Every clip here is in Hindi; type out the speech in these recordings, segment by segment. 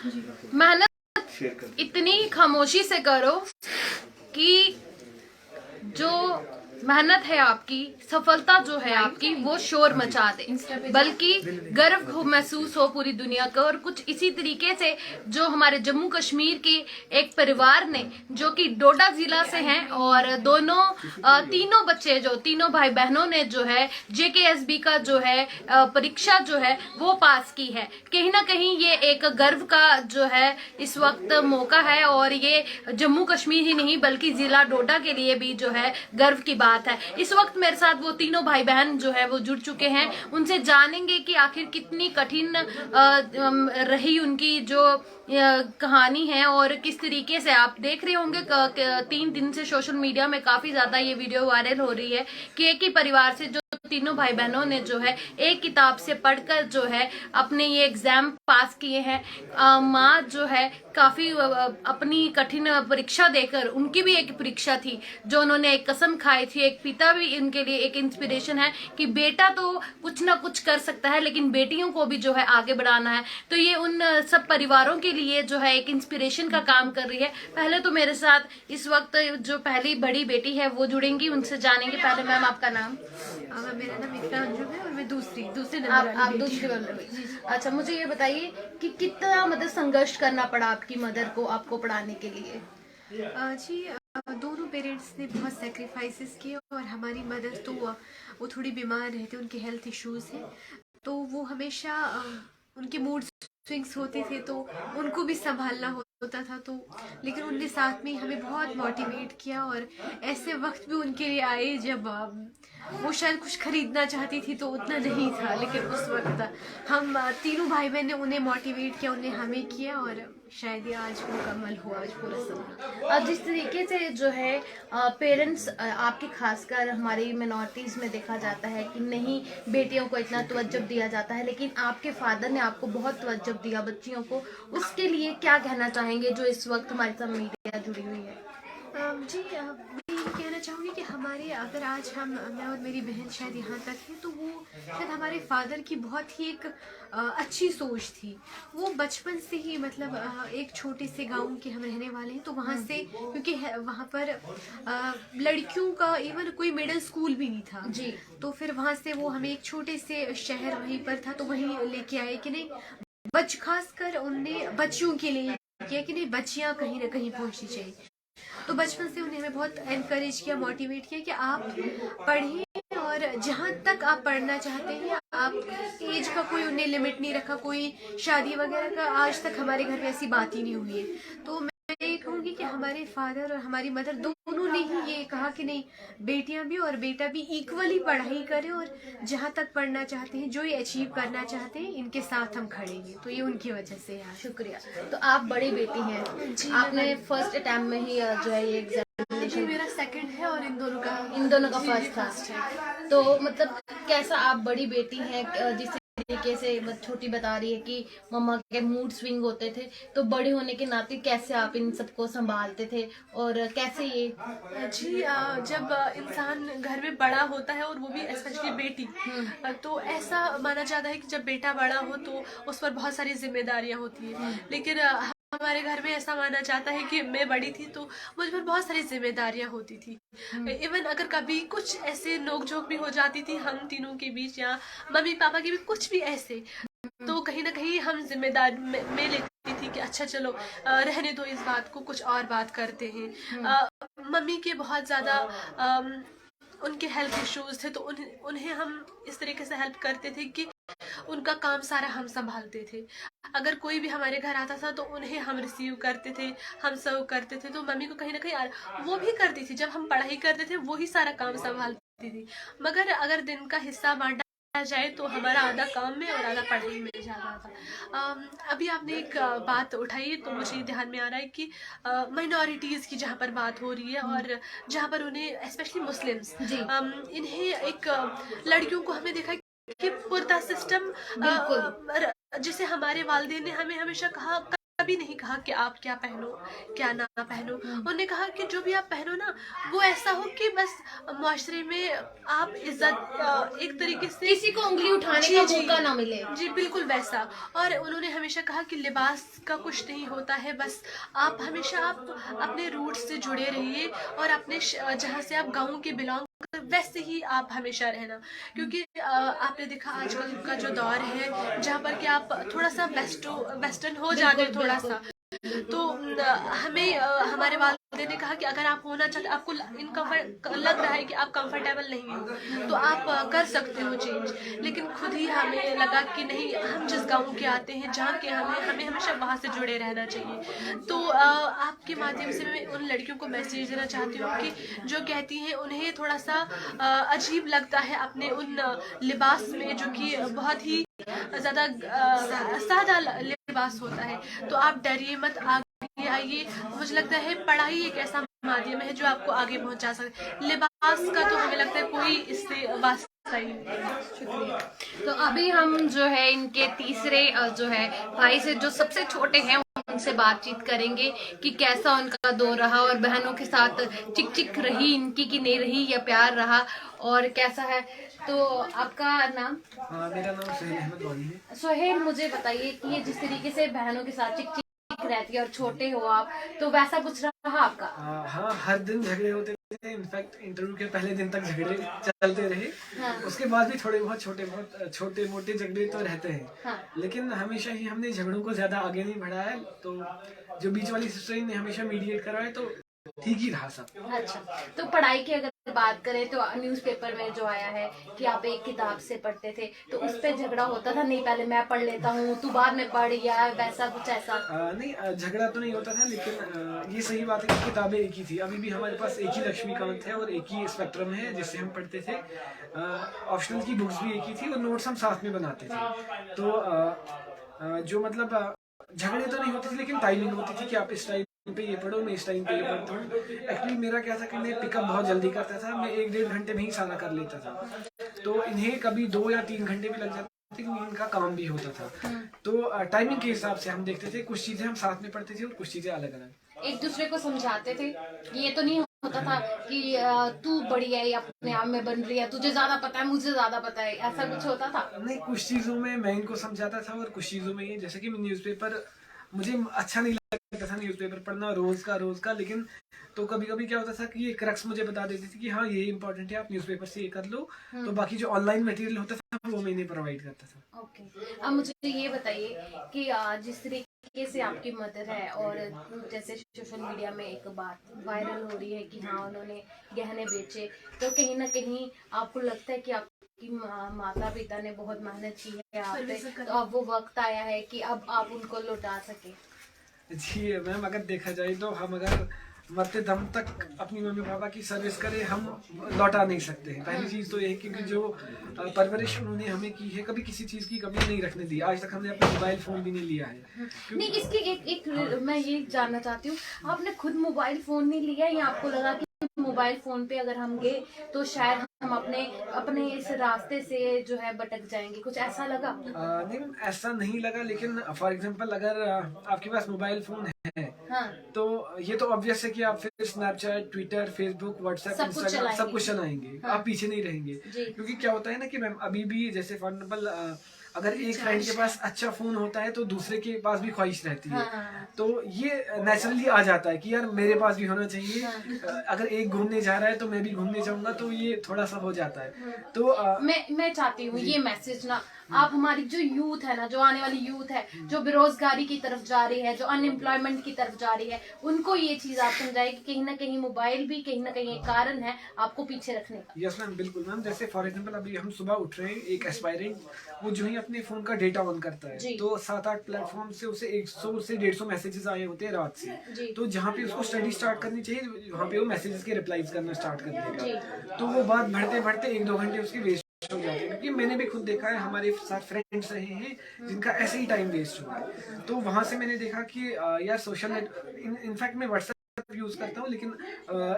मेहनत इतनी खामोशी से करो कि जो मेहनत है आपकी, सफलता जो है आपकी, वो शोर मचा दे, बल्कि गर्व महसूस हो पूरी दुनिया को। और कुछ इसी तरीके से जो हमारे जम्मू कश्मीर के एक परिवार ने, जो कि डोडा जिला से हैं, और तीनों बच्चे, जो तीनों भाई बहनों ने जो है JKSB का जो है परीक्षा जो है वो पास की है। कहीं ना कहीं ये एक गर्व का जो है इस वक्त मौका है, और ये जम्मू कश्मीर ही नहीं बल्कि जिला डोडा के लिए भी जो है गर्व की बात है। इस वक्त मेरे साथ वो तीनों भाई बहन जो है वो जुड़ चुके हैं। उनसे जानेंगे कि आखिर कितनी कठिन रही उनकी जो कहानी है, और किस तरीके से आप देख रहे होंगे 3 दिन से सोशल मीडिया में काफी ज्यादा ये वीडियो वायरल हो रही है कि एक ही परिवार से जो तीनों भाई बहनों ने जो है एक किताब से पढ़कर जो है अपने ये एग्जाम पास किए हैं। माँ जो है काफी अपनी कठिन परीक्षा देकर, उनकी भी एक परीक्षा थी जो उन्होंने एक कसम खाई थी। एक पिता भी उनके लिए एक इंस्पिरेशन है कि बेटा तो कुछ ना कुछ कर सकता है, लेकिन बेटियों को भी जो है आगे बढ़ाना है। तो ये उन सब परिवारों के लिए जो है एक इंस्पिरेशन का काम कर रही है। पहले तो मेरे साथ इस वक्त जो पहली बड़ी बेटी है वो जुड़ेंगी, उनसे जानेंगे। पहले मैम आपका नाम? मेरा नाम इकरा अंजुम है और मैं दूसरे आप दूसरी वाली। अच्छा, मुझे ये बताइए कि कितना मतलब संघर्ष करना पड़ा आपकी मदर को आपको पढ़ाने के लिए? दोनों पेरेंट्स ने बहुत सेक्रीफाइसेस किए और हमारी मदर तो वो थोड़ी बीमार रहती, उनके हेल्थ इश्यूज हैं, तो वो हमेशा उनके मूड स्विंग्स होते थे तो उनको भी संभालना होता था। तो लेकिन उनने साथ में हमें बहुत मोटिवेट किया, और ऐसे वक्त भी उनके लिए आए जब वो शायद कुछ खरीदना चाहती थी तो उतना नहीं था, लेकिन उस वक्त हम तीनों भाई बहन ने उन्हें मोटिवेट किया, उन्हें हमें किया, और शायद ये आज मुकम्मल हुआ, आज पूरा समय। जिस तरीके से जो है पेरेंट्स आपके, खासकर हमारी मिनॉरिटीज में देखा जाता है कि नहीं बेटियों को इतना तवज्जो दिया जाता है, लेकिन आपके फादर ने आपको बहुत तवज्जो दिया बच्चियों को। उसके लिए क्या कहना चाहेंगे जो इस वक्त हमारे साथ मीडिया जुड़ी हुई है? मैं ये कहना चाहूँगी कि हमारे, अगर आज मैं और मेरी बहन शायद यहाँ तक है, तो वो शायद हमारे फादर की बहुत ही एक अच्छी सोच थी। वो बचपन से ही, मतलब एक छोटे से गांव के हम रहने वाले हैं, तो वहाँ से, क्योंकि वहाँ पर लड़कियों का इवन कोई मिडिल स्कूल भी नहीं था जी, तो फिर वहाँ से वो हमें एक छोटे से शहर वहीं पर था तो वहीं लेके आए कि नहीं, खासकर उनने बच्चियों के लिए किया कि नहीं, बच्चियाँ कहीं ना कहीं पहुँचनी चाहिए। तो बचपन से उन्हें हमें बहुत एनकरेज किया, मोटिवेट किया कि आप पढ़ें, और जहाँ तक आप पढ़ना चाहते हैं, आप एज का कोई उन्हें लिमिट नहीं रखा, कोई शादी वगैरह का आज तक हमारे घर में ऐसी बात ही नहीं हुई है। तो मैं ये कहूँगी कि हमारे फादर और हमारी मदर दोनों ने ही ये कहा कि नहीं, बेटियां भी और बेटा भी इक्वली पढ़ाई करें, और जहाँ तक पढ़ना चाहते हैं, जो ये अचीव करना चाहते हैं, इनके साथ हम खड़े हैं। तो ये उनकी वजह से है। शुक्रिया। तो आप बड़ी बेटी हैं, आपने फर्स्ट अटेम्प्ट में ही जो है ये एग्जामिनेशन? मेरा सेकंड है और इन दोनों का फर्स्ट था। तो मतलब कैसा, आप बड़ी बेटी हैं, जिस तरीके से छोटी बता रही है कि मम्मा के मूड स्विंग होते थे, तो बड़े होने के नाते कैसे आप इन सबको संभालते थे, और कैसे ये? जब इंसान घर में बड़ा होता है, और वो भी स्पेशली बेटी, तो ऐसा माना जाता है कि जब बेटा बड़ा हो तो उस पर बहुत सारी जिम्मेदारियां होती है, लेकिन हमारे घर में ऐसा माना जाता है कि मैं बड़ी थी तो मुझ पर बहुत सारी जिम्मेदारियां होती थी। इवन अगर कभी कुछ ऐसे नोकझोंक भी हो जाती थी हम तीनों के बीच, या मम्मी पापा के भी कुछ भी ऐसे, तो कहीं ना कहीं हम जिम्मेदार में लेती थी कि अच्छा चलो रहने दो इस बात को, कुछ और बात करते हैं। मम्मी के बहुत ज्यादा उनके हेल्थ इश्यूज थे, तो उन्हें हम इस तरीके से हेल्प करते थे कि उनका काम सारा हम संभालते थे। अगर कोई भी हमारे घर आता था तो उन्हें हम रिसीव करते थे, हम सर्व करते थे। तो मम्मी को कहीं ना कहीं वो भी करती थी, जब हम पढ़ाई करते थे वो ही सारा काम संभालती थी। मगर अगर दिन का हिस्सा बांटा जाए तो हमारा आधा काम में और आधा पढ़ाई में जाता था। अभी आपने एक बात उठाई है तो मुझे ध्यान में आ रहा है कि माइनॉरिटीज़ की जहाँ पर बात हो रही है, और जहाँ पर उन्हें स्पेशली मुस्लिम्स, इन्हें एक लड़कियों को हमने देखा कि पुरता सिस्टम, बिल्कुल। जैसे हमारे वालिदैन ने हमें हमेशा कहा कभी नहीं कहा कि आप क्या पहनो क्या ना पहनो। उन्होंने कहा कि जो भी आप पहनो ना वो ऐसा हो कि बस मुआशरे में आप इज्जत एक तरीके से किसी को उंगली उठाने का मौका ना मिले। जी बिल्कुल वैसा। और उन्होंने हमेशा कहा कि लिबास का कुछ नहीं होता है, बस आप हमेशा आप अपने रूट से जुड़े रहिए और अपने जहाँ से आप गाँव के बिलोंग वैसे ही आप हमेशा रहना। क्योंकि आपने देखा आजकल का जो दौर है जहाँ पर कि आप थोड़ा सा वेस्टर्न हो जाते हैं थोड़ा सा, तो हमें हमारे वालिदैन ने कहा कि अगर आप होना चाहते, आपको इनकम्फर्ट लग रहा है कि आप कंफर्टेबल नहीं हो तो आप कर सकते हो चेंज। लेकिन खुद ही हमें लगा कि नहीं, हम जिस गाँव के आते हैं जहाँ के हमें हमेशा वहाँ से जुड़े रहना चाहिए। तो आपके माध्यम से मैं उन लड़कियों को मैसेज देना चाहती हूँ कि जो कहती हैं उन्हें थोड़ा सा अजीब लगता है अपने उन लिबास में जो कि बहुत ही ज़्यादा सादा लिबास होता है, तो आप डरिए मत, आगे आइए। मुझे लगता है पढ़ाई एक ऐसा माध्यम है जो आपको आगे पहुंचा सकता है। लिबास का तो हमें लगता है कोई इससे वास्ता ही नहीं है। शुक्रिया। तो अभी हम जो है इनके तीसरे जो है भाई से, जो सबसे छोटे हैं, उनसे बातचीत करेंगे कि कैसा उनका दौर रहा और बहनों के साथ चिक चिक रही इनकी कि नहीं रही, या प्यार रहा और कैसा है। तो आपका नाम? मेरा नाम सोहेल अहमद वानी है। सोहेल, मुझे बताइए कि ये जिस तरीके से बहनों के साथ चिक चिक रहती है और छोटे हो आप, तो वैसा कुछ रहा आपका? हाँ, हर दिन झगड़े होते थे। इनफैक्ट इंटरव्यू के पहले दिन तक झगड़े चलते रहे। हाँ। उसके बाद भी थोड़े बहुत छोटे मोटे झगड़े तो रहते हैं। हाँ। लेकिन हमेशा ही हमने झगड़ों को ज्यादा आगे नहीं बढ़ाया है। तो जो बीच वाली सिस्टर ने हमेशा मीडिएट करवाया, तो ठीक ही रहा सब। अच्छा, तो पढ़ाई की अगर बात करें तो न्यूज़पेपर में जो आया है कि आप एक किताब से पढ़ते थे, तो उस पे झगड़ा होता था, नहीं पहले मैं पढ़ लेता हूँ तू बाद में पढ़, या वैसा कुछ ऐसा? नहीं, झगड़ा तो नहीं होता था, लेकिन ये सही बात है कि किताबें एक ही थी। अभी भी हमारे पास एक ही लक्ष्मीकांत है और एक ही स्पेक्ट्रम है जिससे हम पढ़ते थे। ऑप्शनल की बुक्स भी एक ही थी और नोट्स हम साथ में बनाते थे। तो जो मतलब झगड़े तो नहीं होते थे, लेकिन टाइमिंग होती थी कि आप इस टाइम पे ये पढ़ो, मैं इस टाइम पे ये पढ़ता हूँ। एक्चुअली मेरा क्या था कि मैं पिकअप बहुत जल्दी करता था, मैं 1-1.5 घंटे में ही सारा कर लेता था। तो इन्हें कभी 2 या 3 घंटे भी लग जाते थे, क्योंकि इनका काम भी होता था। तो टाइमिंग के हिसाब से हम देखते थे, कुछ चीजें हम साथ में पढ़ते थे और कुछ चीजें अलग अलग। एक दूसरे को समझाते थे? ये तो नहीं होता था कि तू बड़ी है या अपने आप में बन रही है, तुझे ज्यादा पता है, मुझे ज्यादा पता है, ऐसा कुछ होता था? नहीं, कुछ चीजों में मैं इनको समझाता था और कुछ चीजों में ये, जैसे कि न्यूज़पेपर मुझे अच्छा नहीं लगता था न्यूज़पेपर पढ़ना रोज का। लेकिन तो कभी कभी क्या होता था कि ये क्रक्स मुझे बता देती थी कि हाँ ये इंपॉर्टेंट है, आप न्यूज़पेपर से ये कर लो। तो बाकी जो ऑनलाइन मटेरियल होता था वो मैं इन्हें प्रोवाइड करता था। ओके, अब मुझे ये बताइए कि जिस तरीके से आपकी मदर है और जैसे सोशल मीडिया में एक बात वायरल हो रही है कि हाँ उन्होंने गहने बेचे, तो कहीं ना कहीं आपको लगता है कि आपकी माता पिता ने बहुत मेहनत की है आप पे, तो अब वो वक्त आया है कि अब आप उनको लौटा सके? जी मैम, अगर देखा जाए तो हम अगर मरते दम तक अपनी मम्मी पापा की सर्विस करें, हम लौटा नहीं सकते हैं। पहली चीज़ तो ये है कि जो परवरिश उन्होंने हमें की है, कभी किसी चीज़ की कमी नहीं रखने दी। आज तक हमने अपना मोबाइल फ़ोन भी नहीं लिया है। नहीं, इसकी एक मैं ये जानना चाहती हूँ, आपने खुद मोबाइल फोन नहीं लिया या आपको लगा कि मोबाइल फोन पे अगर हम गए तो शायद हम अपने इस रास्ते से जो है भटक जाएंगे, कुछ ऐसा लगा? नहीं, ऐसा नहीं लगा। लेकिन फॉर एग्जांपल अगर आपके पास मोबाइल फोन है, हाँ, तो ये तो ऑब्वियस है कि आप फिर Snapchat, Twitter, Facebook, WhatsApp, Instagram सब कुछ चलाएंगे। हाँ। आप पीछे नहीं रहेंगे। क्योंकि क्या होता है ना कि मैम, अभी भी जैसे फॉर एग्जाम्पल अगर एक फ्रेंड के पास अच्छा फोन होता है तो दूसरे के पास भी ख्वाहिश रहती है। हाँ। तो ये नेचुरली आ जाता है कि यार मेरे पास भी होना चाहिए। हाँ। अगर एक घूमने जा रहा है तो मैं भी घूमने जाऊंगा, तो ये थोड़ा सा हो जाता है। हाँ। तो मैं चाहती हूँ ये मैसेज ना, आप हमारी जो यूथ है ना, जो आने वाली यूथ है, जो बेरोजगारी की तरफ जा रही है, जो अनएम्प्लॉयमेंट की तरफ जा रही है, उनको ये चीज आप समझाए कि कहीं ना कहीं मोबाइल भी कहीं ना कहीं एक कारण है आपको पीछे रखने का। यस मैम, बिल्कुल मैम। जैसे फॉर एग्जांपल अभी हम सुबह उठ रहे हैं, एक एस्पायरेंट वो जो ही अपने फोन का डेटा ऑन करता है, तो 7-8 प्लेटफॉर्म से उसे 100 से 150 मैसेजेस आए होते हैं रात से। तो जहाँ पे उसको स्टडी स्टार्ट करनी चाहिए, वहाँ पे वो मैसेजेस के रिप्लाईज करना स्टार्ट कर देगा। तो वो बात बढ़ते बढ़ते 1-2 घंटे उसके वेस्ट हो जाते हैं। क्योंकि मैंने भी खुद देखा है, हमारे साथ फ्रेंड्स रहे हैं जिनका ऐसे ही टाइम वेस्ट हुआ है। तो वहां से मैंने देखा कि यार सोशल इनफैक्ट मैं व्हाट्सएप यूज करता हूँ, लेकिन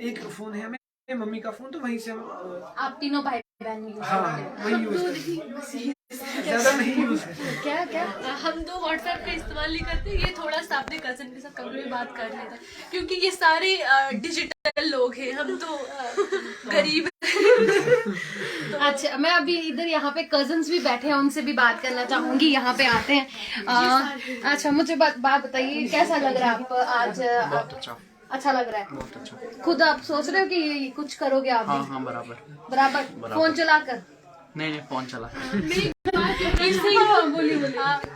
एक फोन है हमें, मम्मी का फोन, तो वहीं से हम आप तीनों भाई बहन यूज हाँ वही यूज करते हैं। ज्यादा नहीं यूज है। क्या क्या हम तो व्हाट्सएप का इस्तेमाल नहीं करते, ये थोड़ा सा अपने कजन के साथ कभी भी बात कर लेते हैं, क्योंकि ये सारे डिजिटल लोग हैं, हम तो गरीब। अच्छा, मैं अभी इधर यहाँ पे कजन्स भी बैठे हैं, उनसे भी बात करना चाहूंगी। यहाँ पे आते हैं। अच्छा, मुझे बात बताइए, कैसा लग रहा है आपको आज? अच्छा लग रहा है। बहुत अच्छा। खुद आप सोच रहे हो कि कुछ करोगे आप? हाँ हाँ, बराबर। बराबर फोन चलाकर? नहीं, फोन चला।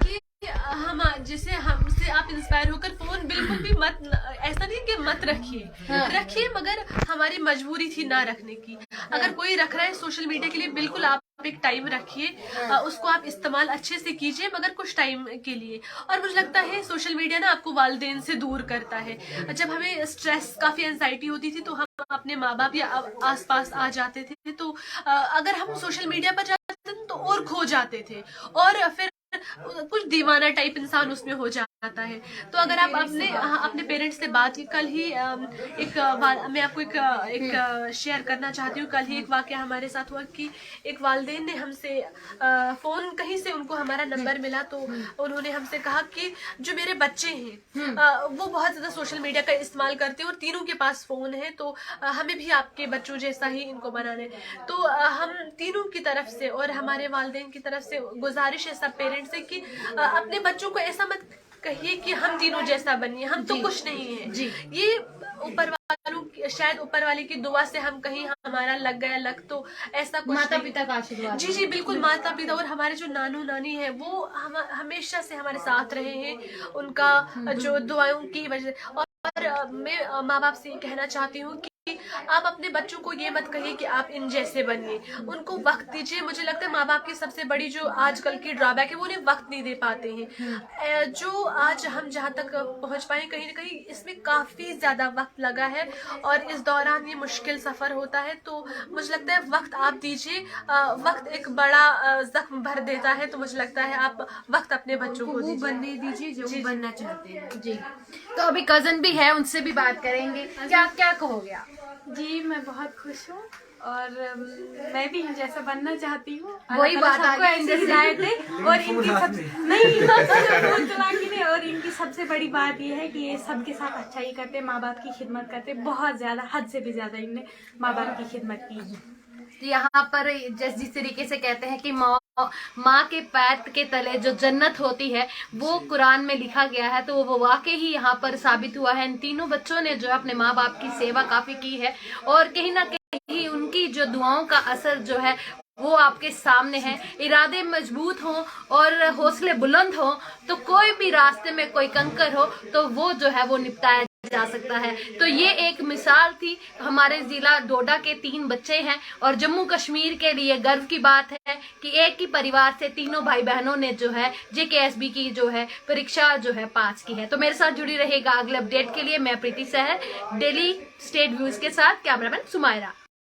कि हम जैसे हमसे आप इंस्पायर होकर फोन बिल्कुल भी मत, ऐसा नहीं कि मत रखिए, मगर हमारी मजबूरी थी ना रखने की। अगर कोई रख रहा है सोशल मीडिया के लिए, बिल्कुल आप एक टाइम रखिए, उसको आप इस्तेमाल अच्छे से कीजिए, मगर कुछ टाइम के लिए। और मुझे लगता है सोशल मीडिया ना आपको वालिदैन से दूर करता है। जब हमें स्ट्रेस, काफी एंजाइटी होती थी, तो हम अपने माँ बाप या आसपास आ जाते थे, तो अगर हम सोशल मीडिया पर जाते थे तो और खो जाते थे, और फिर कुछ दीवाना टाइप इंसान उसमें हो जाता है। तो अगर आप अपने पेरेंट्स से बात की, कल ही मैं आपको एक शेयर करना चाहती हूँ। कल ही एक वाकया हमारे साथ हुआ कि एक वालिदैन ने हमसे फोन, कहीं से उनको हमारा नंबर मिला, तो उन्होंने हमसे कहा कि जो मेरे बच्चे हैं वो बहुत ज्यादा सोशल मीडिया का इस्तेमाल करते हैं और तीनों के पास फोन है, तो हमें भी आपके बच्चों जैसा ही इनको बनाना है। तो हम तीनों की तरफ से और हमारे वालिदैन की तरफ से गुजारिश है सब पेरेंट्स से कि अपने बच्चों को ऐसा मत कहिए कि हम तीनों जैसा बनिए, हम तो कुछ नहीं है जी। ये शायद ऊपर वाले की दुआ से हम कहीं हमारा लग गया लग, तो ऐसा कुछ माता पिता का आशीर्वाद। जी बिल्कुल, माता पिता और हमारे जो नानू नानी है वो हमेशा से हमारे साथ रहे हैं, उनका जो दुआओं की वजह। और मैं माँ बाप से ये कहना चाहती हूँ कि आप अपने बच्चों को ये मत कहिए कि आप इन जैसे बनिए, उनको वक्त दीजिए। मुझे लगता है माँ बाप की सबसे बड़ी जो आजकल की ड्रॉबैक है, वो उन्हें वक्त नहीं दे पाते हैं। जो आज हम जहाँ तक पहुँच पाए, कहीं ना कहीं इसमें काफी ज्यादा वक्त लगा है, और इस दौरान ये मुश्किल सफर होता है। तो मुझे लगता है वक्त आप दीजिए, वक्त एक बड़ा जख्म भर देता है, तो मुझे लगता है आप वक्त अपने बच्चों को वो बनने दीजिए जो बनना चाहते हैं। जी, तो अभी कजन भी है, उनसे भी बात करेंगे। क्या क्या कहोगे आप? जी, मैं बहुत खुश हूँ और मैं भी जैसा बनना चाहती हूँ। वही बात सबको ऐसे हिदायत है। और इनकी नहीं, और इनकी सबसे बड़ी बात ये है कि ये सबके साथ अच्छा ही करते, माँ बाप की खिदमत करते, बहुत ज्यादा, हद से भी ज्यादा इनने माँ बाप की खिदमत की है। तो यहाँ पर जिस तरीके से कहते हैं कि माँ के पैर के तले जो जन्नत होती है वो कुरान में लिखा गया है, तो वो वाकई ही यहाँ पर साबित हुआ है। इन तीनों बच्चों ने जो अपने माँ बाप की सेवा काफी की है, और कहीं ना कहीं उनकी जो दुआओं का असर जो है वो आपके सामने है। इरादे मजबूत हों और हौसले बुलंद हों, तो कोई भी रास्ते में कोई कंकर हो तो वो जो है वो निपटाया जा सकता है। तो ये एक मिसाल थी। हमारे जिला डोडा के 3 बच्चे हैं, और जम्मू कश्मीर के लिए गर्व की बात है कि एक ही परिवार से तीनों भाई बहनों ने जो है JKSB की जो है परीक्षा जो है पास की है। तो मेरे साथ जुड़ी रहेगा अगले अपडेट के लिए। मैं प्रीति सहर, डेली स्टेट व्यूज के साथ, कैमरामैन सुमायरा।